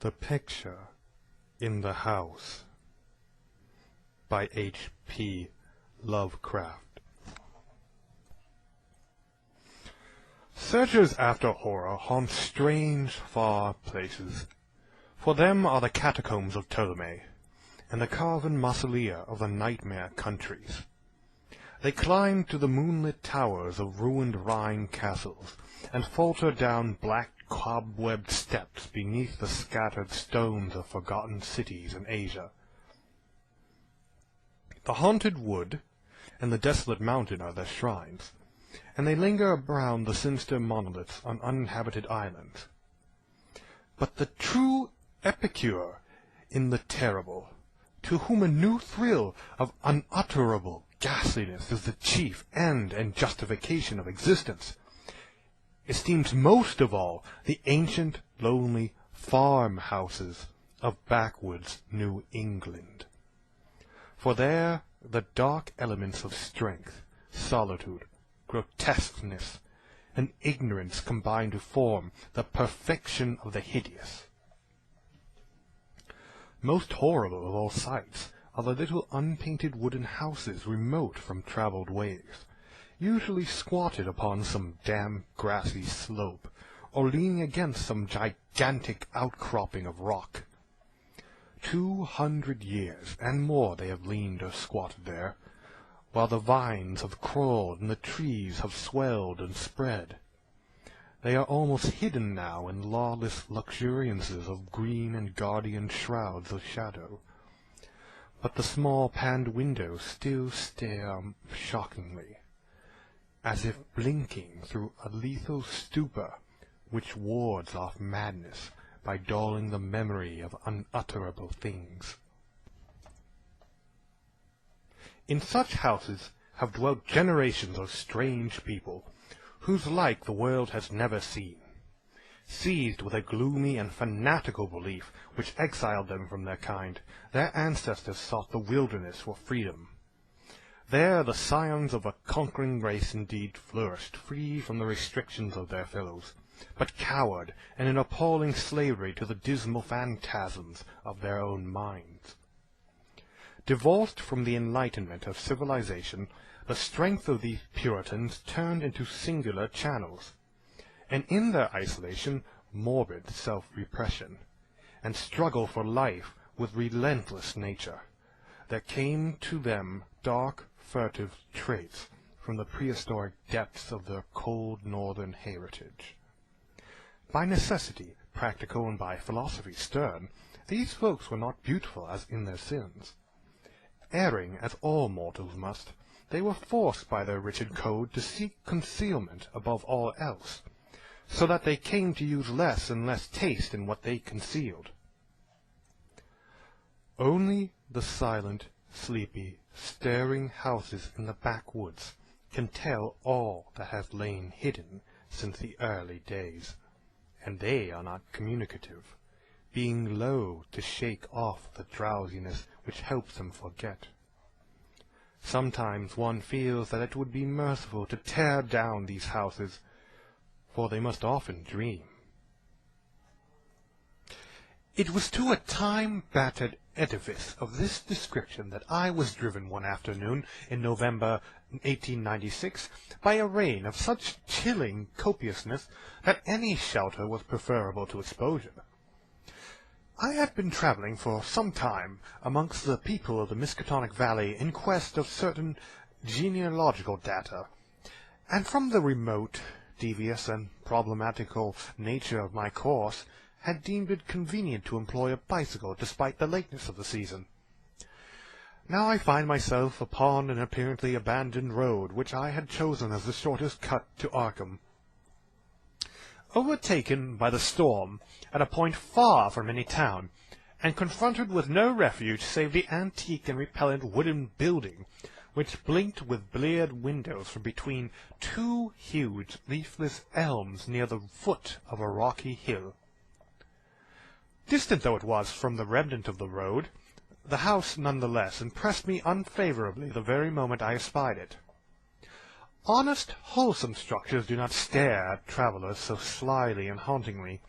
The Picture in the House by H.P. Lovecraft. Searchers after horror haunt strange, far places. For them are the catacombs of Ptolemy, and the carven mausolea of the nightmare countries. They climb to the moonlit towers of ruined Rhine castles, and falter down black cobwebbed steps beneath the scattered stones of forgotten cities in Asia. The haunted wood and the desolate mountain are their shrines, and they linger around the sinister monoliths on uninhabited islands. But the true epicure in the terrible, to whom a new thrill of unutterable ghastliness is the chief end and justification of existence, esteems most of all the ancient, lonely farmhouses of backwoods New England. For there the dark elements of strength, solitude, grotesqueness, and ignorance combine to form the perfection of the hideous. Most horrible of all sights are the little unpainted wooden houses remote from traveled ways, usually squatted upon some damp grassy slope, or leaning against some gigantic outcropping of rock. 200 years and more they have leaned or squatted there, while the vines have crawled and the trees have swelled and spread. They are almost hidden now in lawless luxuriances of green and guardian shrouds of shadow. But the small paned windows still stare shockingly, as if blinking through a lethal stupor which wards off madness by dulling the memory of unutterable things. In such houses have dwelt generations of strange people, whose like the world has never seen. Seized with a gloomy and fanatical belief which exiled them from their kind, their ancestors sought the wilderness for freedom. There the scions of a conquering race indeed flourished, free from the restrictions of their fellows, but cowered and in appalling slavery to the dismal phantasms of their own minds. Divorced from the enlightenment of civilization, the strength of these Puritans turned into singular channels, and in their isolation morbid self-repression, and struggle for life with relentless nature, there came to them dark, furtive traits from the prehistoric depths of their cold northern heritage. By necessity practical and by philosophy stern, these folks were not beautiful as in their sins. Erring as all mortals must, they were forced by their rigid code to seek concealment above all else, so that they came to use less and less taste in what they concealed. Only the silent, sleepy, staring houses in the backwoods can tell all that has lain hidden since the early days, and they are not communicative, being loath to shake off the drowsiness which helps them forget. Sometimes one feels that it would be merciful to tear down these houses, for they must often dream. It was to a time-battered edifice of this description that I was driven one afternoon in November 1896 by a rain of such chilling copiousness that any shelter was preferable to exposure. I had been traveling for some time amongst the people of the Miskatonic Valley in quest of certain genealogical data, and from the remote, devious, and problematical nature of my course, had deemed it convenient to employ a bicycle despite the lateness of the season. Now I find myself upon an apparently abandoned road which I had chosen as the shortest cut to Arkham. Overtaken by the storm at a point far from any town, and confronted with no refuge save the antique and repellent wooden building, which blinked with bleared windows from between two huge leafless elms near the foot of a rocky hill. Distant though it was from the remnant of the road, the house none the less impressed me unfavorably the very moment I espied it. Honest, wholesome structures do not stare at travelers so slyly and hauntingly,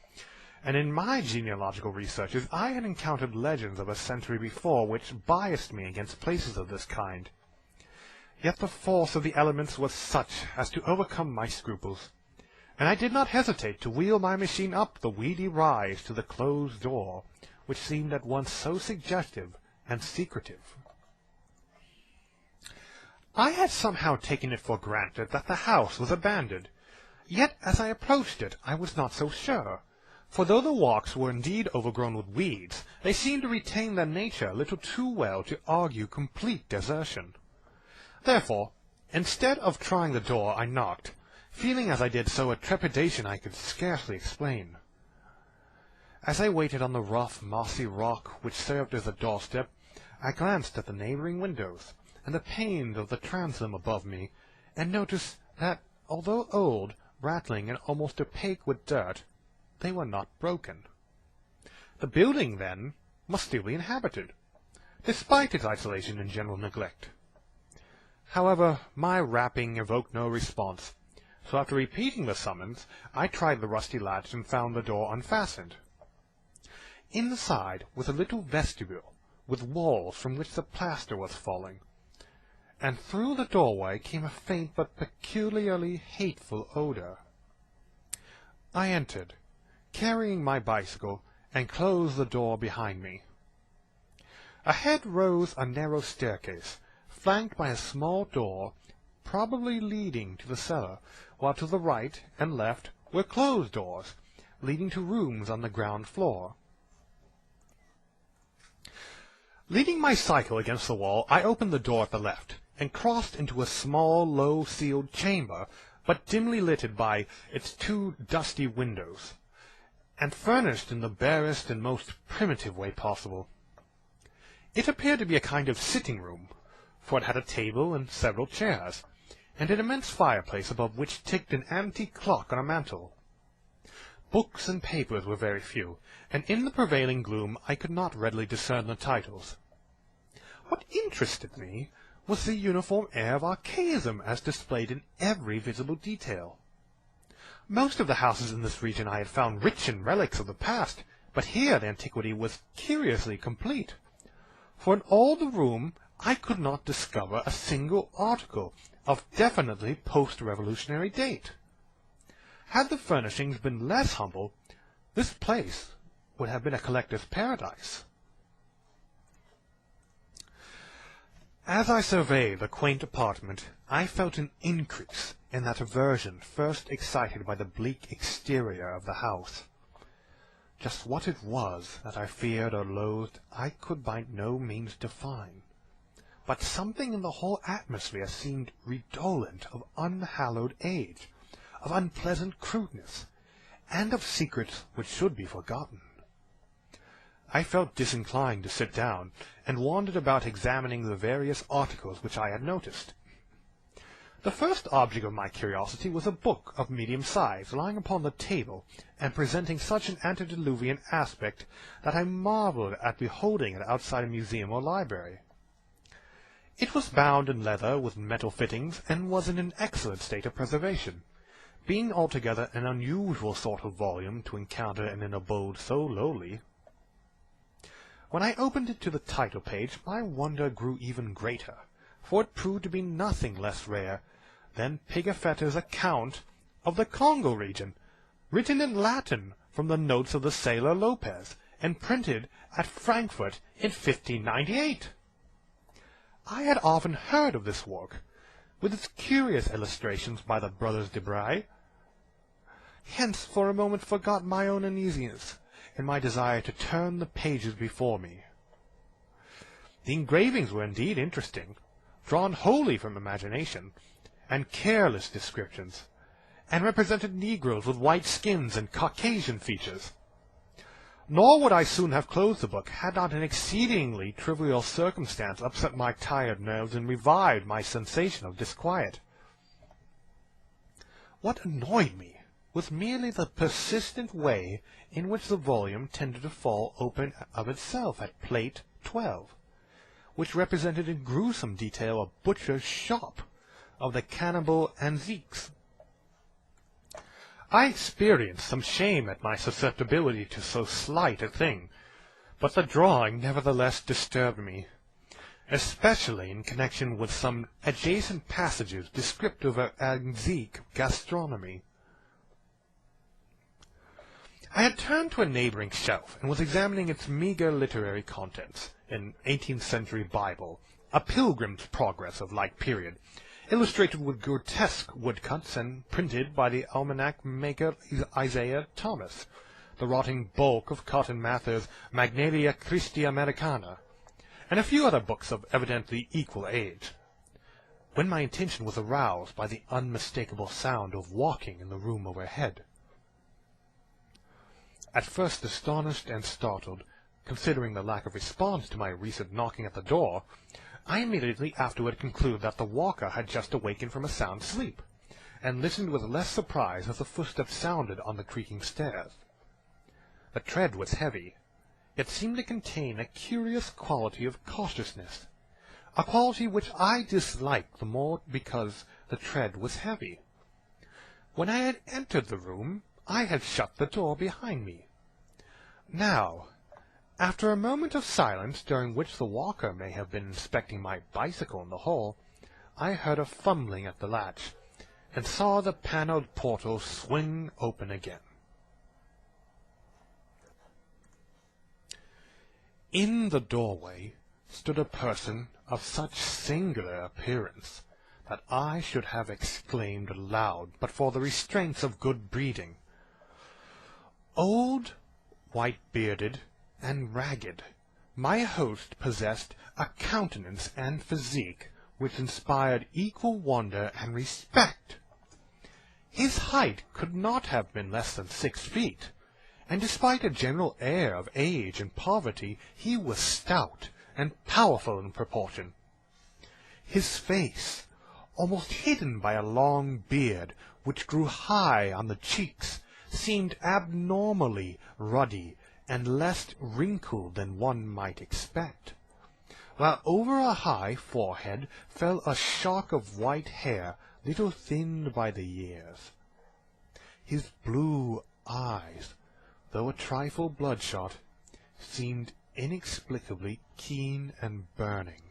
and in my genealogical researches I had encountered legends of a century before which biased me against places of this kind. Yet the force of the elements was such as to overcome my scruples, and I did not hesitate to wheel my machine up the weedy rise to the closed door, which seemed at once so suggestive and secretive. I had somehow taken it for granted that the house was abandoned, yet as I approached it I was not so sure, for though the walks were indeed overgrown with weeds, they seemed to retain their nature a little too well to argue complete desertion. Therefore, instead of trying the door, I knocked, feeling as I did so a trepidation I could scarcely explain. As I waited on the rough, mossy rock which served as a doorstep, I glanced at the neighboring windows and the panes of the transom above me, and noticed that, although old, rattling, and almost opaque with dirt, they were not broken. The building, then, must still be inhabited, despite its isolation and general neglect. However, my rapping evoked no response, so after repeating the summons, I tried the rusty latch and found the door unfastened. Inside was a little vestibule, with walls from which the plaster was falling, and through the doorway came a faint but peculiarly hateful odor. I entered, carrying my bicycle, and closed the door behind me. Ahead rose a narrow staircase, flanked by a small door, probably leading to the cellar, while to the right and left were closed doors, leading to rooms on the ground floor. Leaning my cycle against the wall, I opened the door at the left, and crossed into a small, low-ceiled chamber, but dimly lighted by its two dusty windows, and furnished in the barest and most primitive way possible. It appeared to be a kind of sitting-room, for it had a table and several chairs, and an immense fireplace above which ticked an antique clock on a mantel. Books and papers were very few, and in the prevailing gloom I could not readily discern the titles. What interested me was the uniform air of archaism as displayed in every visible detail. Most of the houses in this region I had found rich in relics of the past, but here the antiquity was curiously complete, for in all the room I could not discover a single article of definitely post-revolutionary date. Had the furnishings been less humble, this place would have been a collector's paradise. As I surveyed the quaint apartment, I felt an increase in that aversion first excited by the bleak exterior of the house. Just what it was that I feared or loathed I could by no means define, but something in the whole atmosphere seemed redolent of unhallowed age, of unpleasant crudeness, and of secrets which should be forgotten. I felt disinclined to sit down, and wandered about examining the various articles which I had noticed. The first object of my curiosity was a book of medium size, lying upon the table, and presenting such an antediluvian aspect that I marveled at beholding it outside a museum or library. It was bound in leather with metal fittings, and was in an excellent state of preservation, being altogether an unusual sort of volume to encounter in an abode so lowly. When I opened it to the title page, my wonder grew even greater, for it proved to be nothing less rare than Pigafetta's account of the Congo region, written in Latin from the notes of the sailor Lopez, and printed at Frankfurt in 1598. I had often heard of this work, with its curious illustrations by the brothers de Bray, hence for a moment forgot my own uneasiness, in my desire to turn the pages before me. The engravings were indeed interesting, drawn wholly from imagination, and careless descriptions, and represented negroes with white skins and Caucasian features. Nor would I soon have closed the book, had not an exceedingly trivial circumstance upset my tired nerves and revived my sensation of disquiet. What annoyed me was merely the persistent way in which the volume tended to fall open of itself at plate 12, which represented in gruesome detail a butcher's shop of the cannibal Anziques. I experienced some shame at my susceptibility to so slight a thing, but the drawing nevertheless disturbed me, especially in connection with some adjacent passages descriptive of antique gastronomy. I had turned to a neighboring shelf and was examining its meager literary contents, an 18th century Bible, a Pilgrim's Progress of like period, illustrated with grotesque woodcuts and printed by the almanac maker Isaiah Thomas, the rotting bulk of Cotton Mather's Magnalia Christi Americana, and a few other books of evidently equal age, when my attention was aroused by the unmistakable sound of walking in the room overhead. At first astonished and startled, considering the lack of response to my recent knocking at the door, I immediately afterward concluded that the walker had just awakened from a sound sleep, and listened with less surprise as the footsteps sounded on the creaking stairs. The tread was heavy. It seemed to contain a curious quality of cautiousness, a quality which I disliked the more because the tread was heavy. When I had entered the room, I had shut the door behind me. Now, after a moment of silence, during which the walker may have been inspecting my bicycle in the hall, I heard a fumbling at the latch, and saw the panelled portal swing open again. In the doorway stood a person of such singular appearance that I should have exclaimed aloud but for the restraints of good breeding. Old, white-bearded, and ragged, my host possessed a countenance and physique which inspired equal wonder and respect. His height could not have been less than 6 feet, and despite a general air of age and poverty, he was stout and powerful in proportion. His face, almost hidden by a long beard which grew high on the cheeks, seemed abnormally ruddy and less wrinkled than one might expect, while over a high forehead fell a shock of white hair, little thinned by the years. His blue eyes, though a trifle bloodshot, seemed inexplicably keen and burning.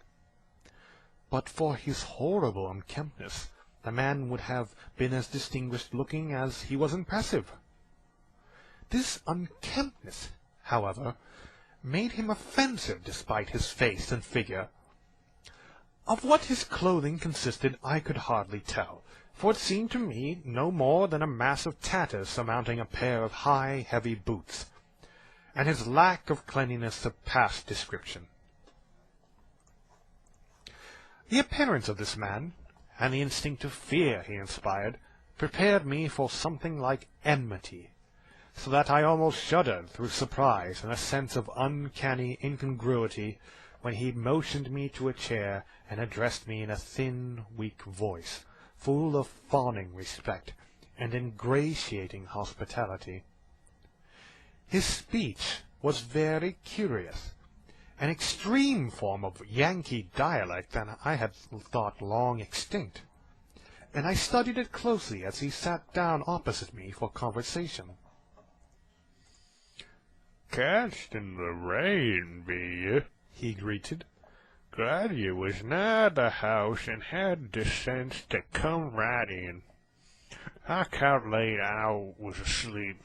But for his horrible unkemptness, the man would have been as distinguished-looking as he was impressive. This unkemptness, however, made him offensive despite his face and figure. Of what his clothing consisted I could hardly tell, for it seemed to me no more than a mass of tatters surmounting a pair of high, heavy boots, and his lack of cleanliness surpassed description. The appearance of this man, and the instinctive fear he inspired, prepared me for something like enmity, so that I almost shuddered through surprise and a sense of uncanny incongruity when he motioned me to a chair and addressed me in a thin, weak voice, full of fawning respect and ingratiating hospitality. His speech was very curious, an extreme form of Yankee dialect that I had thought long extinct, and I studied it closely as he sat down opposite me for conversation. "Casting the rain, be ye?" he greeted. "Glad ye was nigh the house and had the sense to come right in. I cal'late I was asleep,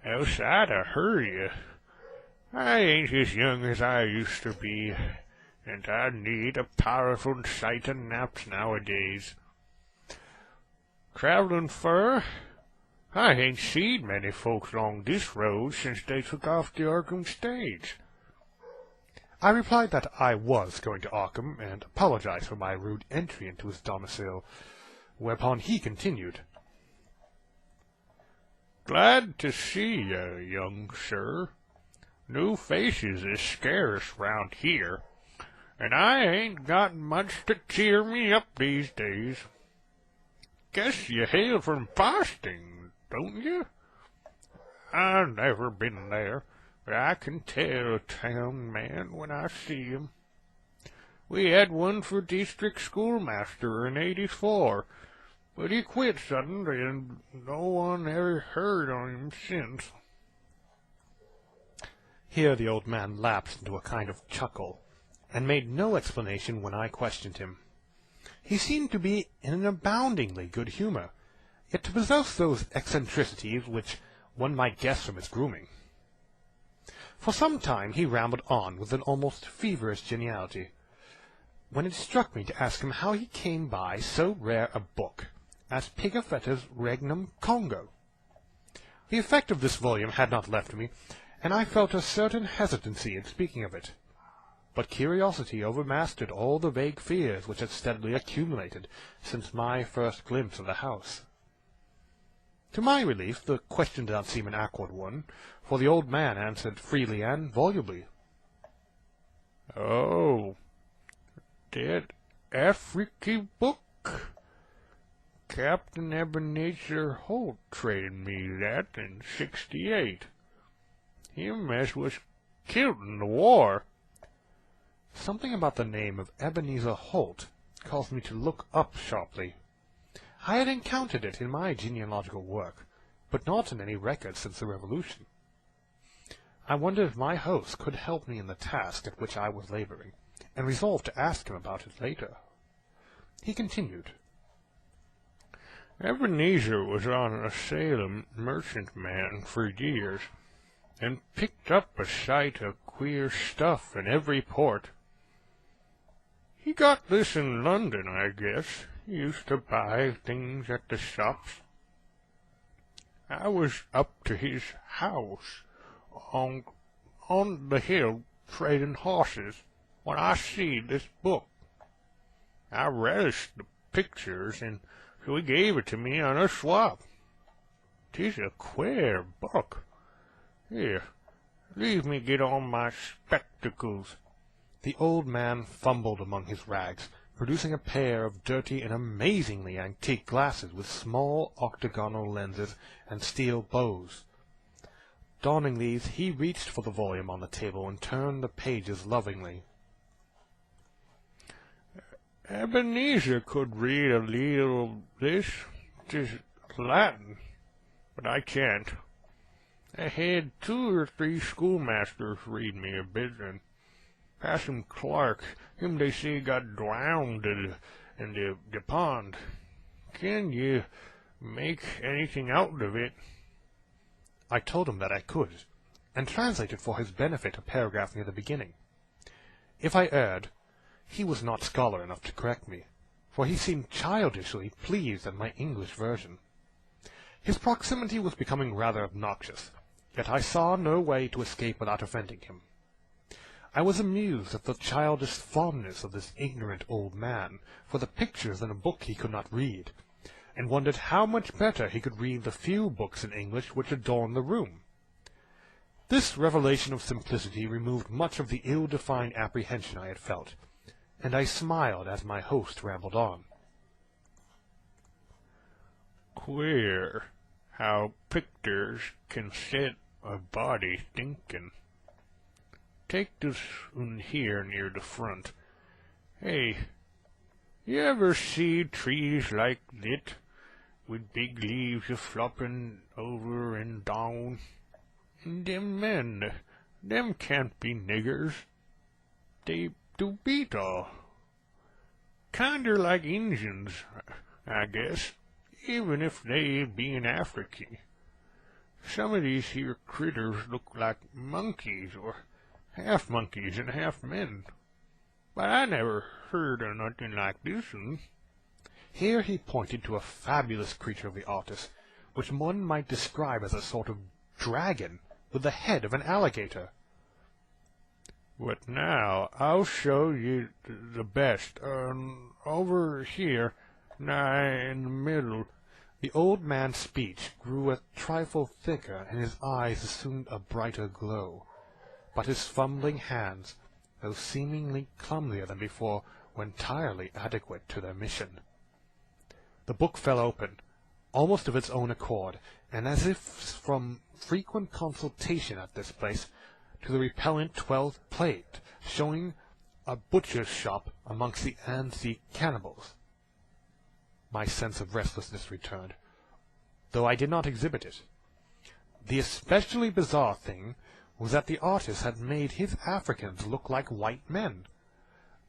else I'd a heard ye. I ain't as young as I used to be, and I need a powerful sight of naps nowadays. Travelin' fur? I ain't seed many folks along this road since they took off the Arkham stage." I replied that I was going to Arkham, and apologized for my rude entry into his domicile, whereupon he continued, "Glad to see ye, young sir. New faces is scarce round here, and I ain't got much to cheer me up these days. Guess you hail from Boston, don't you? I've never been there, but I can tell a town man when I see him. We had one for district schoolmaster in '84, but he quit suddenly, and no one ever heard on him since." Here the old man lapsed into a kind of chuckle, and made no explanation when I questioned him. He seemed to be in an aboundingly good humor, yet to possess those eccentricities which one might guess from his grooming. For some time he rambled on with an almost feverish geniality, when it struck me to ask him how he came by so rare a book as Pigafetta's Regnum Congo. The effect of this volume had not left me, and I felt a certain hesitancy in speaking of it. But curiosity overmastered all the vague fears which had steadily accumulated since my first glimpse of the house. To my relief, the question did not seem an awkward one, for the old man answered freely and volubly. "Oh, that African book? Captain Ebenezer Holt traded me that in '68. Him as was killed in the war." Something about the name of Ebenezer Holt caused me to look up sharply. I had encountered it in my genealogical work, but not in any record since the Revolution. I wondered if my host could help me in the task at which I was laboring, and resolved to ask him about it later. He continued. "Ebenezer was on a Salem merchantman for years, and picked up a sight of queer stuff in every port. He got this in London, I guess. He used to buy things at the shops. I was up to his house on the hill trading horses when I see this book. I relished the pictures, and so he gave it to me on a swap. 'Tis a queer book. Here, leave me get on my spectacles." The old man fumbled among his rags, producing a pair of dirty and amazingly antique glasses with small octagonal lenses and steel bows. Donning these, he reached for the volume on the table and turned the pages lovingly. "Ebenezer could read a little of this. 'Tis Latin, but I can't. I had 2 or 3 schoolmasters read me a bit, and Passum Clark, him they say got drowned in the pond. Can you make anything out of it?" I told him that I could, and translated for his benefit a paragraph near the beginning. If I erred, he was not scholar enough to correct me, for he seemed childishly pleased at my English version. His proximity was becoming rather obnoxious, yet I saw no way to escape without offending him. I was amused at the childish fondness of this ignorant old man for the pictures in a book he could not read, and wondered how much better he could read the few books in English which adorned the room. This revelation of simplicity removed much of the ill-defined apprehension I had felt, and I smiled as my host rambled on. "Queer how pictures can set a body thinking. Take this one here near the front. Hey, you ever see trees like that, with big leaves a-flopping over and down? Them men, them can't be niggers. They do beat all. Kinder like Injuns, I guess, even if they be in Africa. Some of these here critters look like monkeys, or half monkeys and half men. But I never heard of nothing like this one." Here he pointed to a fabulous creature of the artist, which one might describe as a sort of dragon with the head of an alligator. "But now I'll show you the best. Over here, nigh in the middle." The old man's speech grew a trifle thicker, and his eyes assumed a brighter glow. But his fumbling hands, though seemingly clumsier than before, were entirely adequate to their mission. The book fell open, almost of its own accord, and as if from frequent consultation at this place, to the repellent 12th plate, showing a butcher's shop amongst the Anzique cannibals. My sense of restlessness returned, though I did not exhibit it. The especially bizarre thing was that the artist had made his Africans look like white men.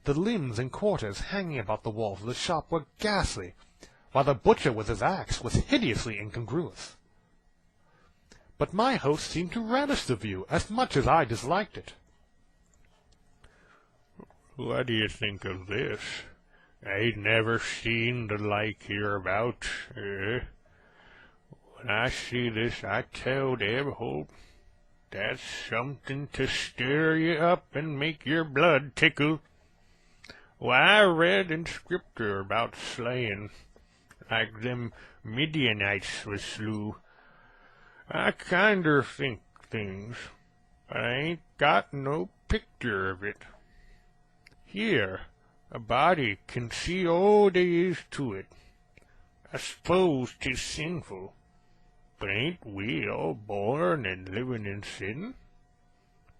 The limbs and quarters hanging about the walls of the shop were ghastly, while the butcher with his axe was hideously incongruous. But my host seemed to relish the view as much as I disliked it. What do you think of this? I'd never seen the like hereabouts. When I see this, I tell Deb Hope, that's something to stir you up and make your blood tickle. Why, I read in Scripture about slaying, like them Midianites was slew. I kinder think things, but I ain't got no picture of it. Here, a body can see all there is to it. I suppose 'tis sinful, but ain't we all born and living in sin?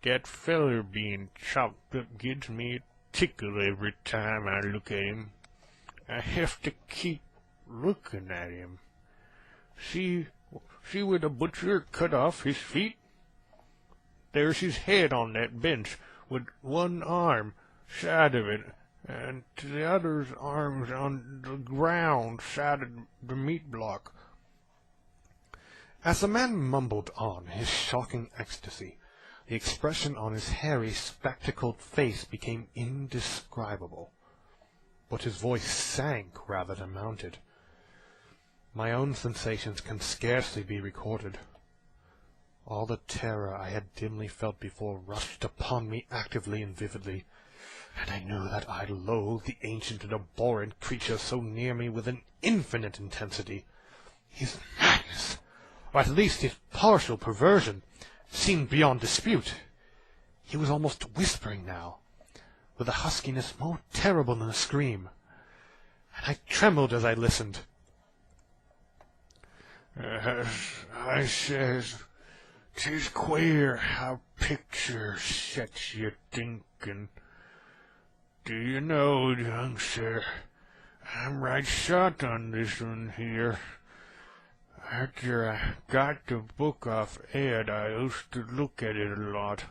That feller being chopped up gives me a tickle every time I look at him. I have to keep looking at him. See where the butcher cut off his feet? There's his head on that bench, with one arm side of it, and the other's arms on the ground side of the meat block. As the man mumbled on his shocking ecstasy, the expression on his hairy, spectacled face became indescribable, but his voice sank rather than mounted. My own sensations can scarcely be recorded. All the terror I had dimly felt before rushed upon me actively and vividly, and I knew that I loathed the ancient and abhorrent creature so near me with an infinite intensity. His madness, or at least his partial perversion, seemed beyond dispute. He was almost whispering now, with a huskiness more terrible than a scream, and I trembled as I listened. I says, 'tis queer how pictures sets you thinking. Do you know, young sir, I'm right shot on this one here. After I got the book off Ed, I used to look at it a lot.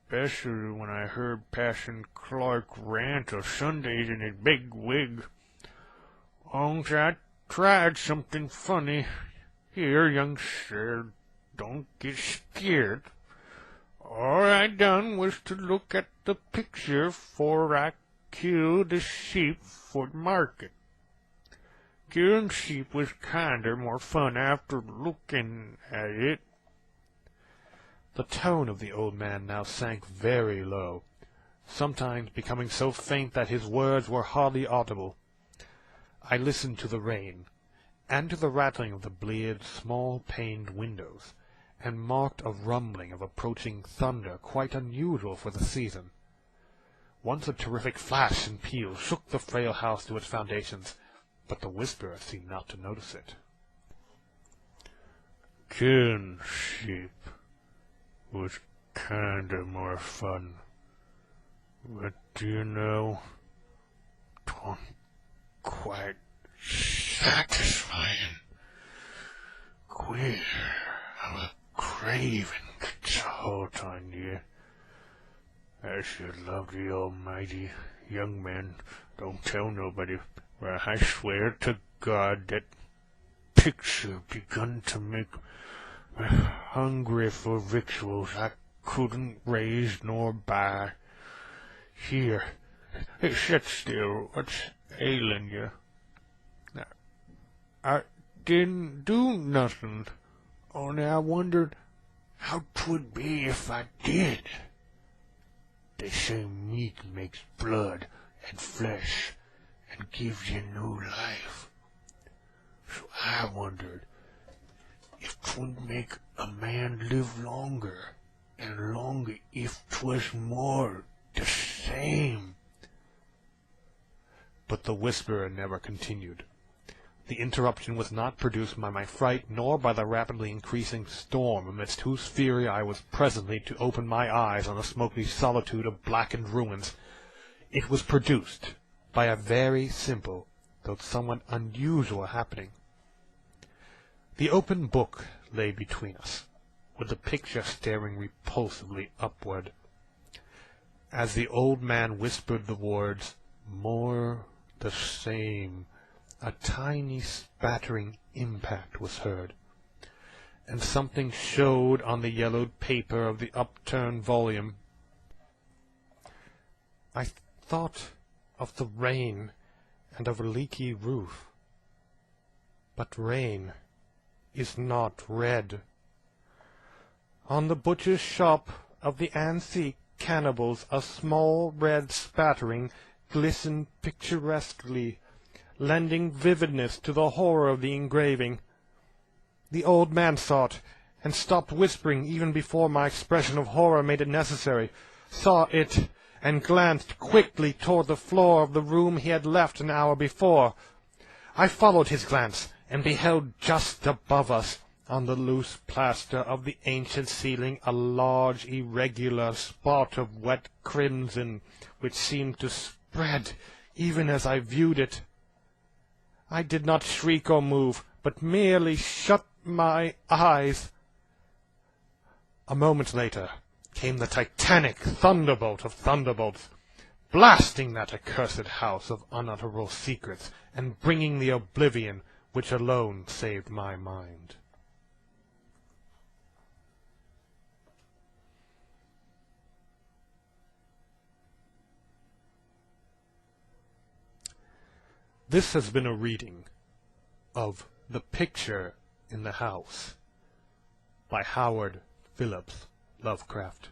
Especially when I heard Passion Clark rant o' Sundays in his big wig. Once I tried something funny. Here, young sir, don't get scared. All I done was to look at the picture 'fore I killed the sheep for the market. Killing sheep was kinder more fun after looking at it. The tone of the old man now sank very low, sometimes becoming so faint that his words were hardly audible. I listened to the rain, and to the rattling of the bleared, small-paned windows, and marked a rumbling of approaching thunder quite unusual for the season. Once a terrific flash and peal shook the frail house to its foundations, but the whisperer seemed not to notice it. Killing sheep was kinda more fun, but do you know, 'twa'n't quite satisfying. Queer how a craving gets a hold on you. I should love the Almighty. Young man, don't tell nobody, but I swear to God that picture begun to make me hungry for victuals I couldn't raise nor buy. Here, sit still. What's ailing you? I didn't do nothing, only I wondered how 'twould be if I did. They say meat makes blood and flesh and gives you new life. So I wondered if 'twould make a man live longer, and longer if 'twas more the same. But the whisperer never continued. The interruption was not produced by my fright, nor by the rapidly increasing storm amidst whose fury I was presently to open my eyes on a smoky solitude of blackened ruins. It was produced by a very simple though somewhat unusual happening. The open book lay between us, with the picture staring repulsively upward. As the old man whispered the words, "More the same," a tiny spattering impact was heard, and something showed on the yellowed paper of the upturned volume. I thought of the rain and of a leaky roof. But rain is not red. On the butcher's shop of the antique cannibals a small red spattering glistened picturesquely, lending vividness to the horror of the engraving. The old man saw it, and stopped whispering even before my expression of horror made it necessary, saw it, and glanced quickly toward the floor of the room he had left an hour before. I followed his glance, and beheld just above us, on the loose plaster of the ancient ceiling, a large irregular spot of wet crimson, which seemed to spread even as I viewed it. I did not shriek or move, but merely shut my eyes. A moment later came the titanic thunderbolt of thunderbolts, blasting that accursed house of unutterable secrets, and bringing the oblivion which alone saved my mind. This has been a reading of The Picture in the House by Howard Phillips Lovecraft.